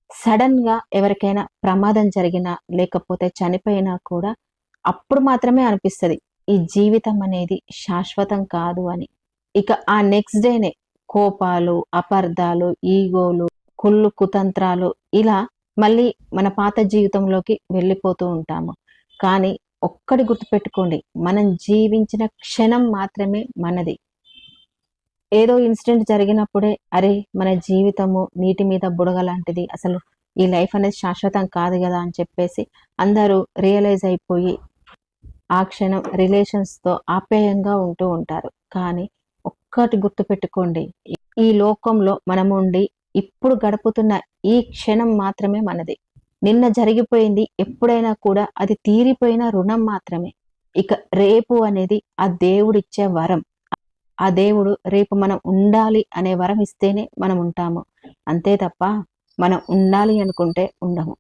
Sudden గా ఎవరికైనా ప్రమాదం జరిగినా లేకపోతే చనిపోయినా కూడా అప్పుడు మాత్రమే అనిపిస్తుంది ఈ జీవితం అనేది శాశ్వతం కాదు అని. ఇక ఆ నెక్స్ట్ డేనే కోపాలు, అపార్థాలు, ఈగోలు, కుళ్ళు కుతంత్రాలు ఇలా మళ్ళీ మన పాత జీవితంలోకి వెళ్ళిపోతూ ఉంటాము. కానీ ఒక్కటి గుర్తుపెట్టుకోండి, మనం జీవించిన క్షణం మాత్రమే మనది. ఏదో ఇన్సిడెంట్ జరిగినప్పుడే అరే మన జీవితము నీటి మీద బుడగ లాంటిది, అసలు ఈ లైఫ్ అనేది శాశ్వతం కాదు కదా అని చెప్పేసి అందరూ రియలైజ్ అయిపోయి ఆ క్షణం రిలేషన్స్తో ఆప్యాయంగా ఉంటూ ఉంటారు. కానీ ఒక్కటి గుర్తుపెట్టుకోండి, ఈ లోకంలో మనముండి ఇప్పుడు గడుపుతున్న ఈ క్షణం మాత్రమే మనది. నిన్న జరిగిపోయింది ఎప్పుడైనా కూడా అది తీరిపోయిన రుణం మాత్రమే. ఇక రేపు అనేది ఆ దేవుడిచ్చే వరం. ఆ దేవుడు రేపు మనం ఉండాలి అనే వరం ఇస్తేనే మనం ఉంటాము. అంతే తప్ప మనం ఉండాలి అనుకుంటే ఉండము.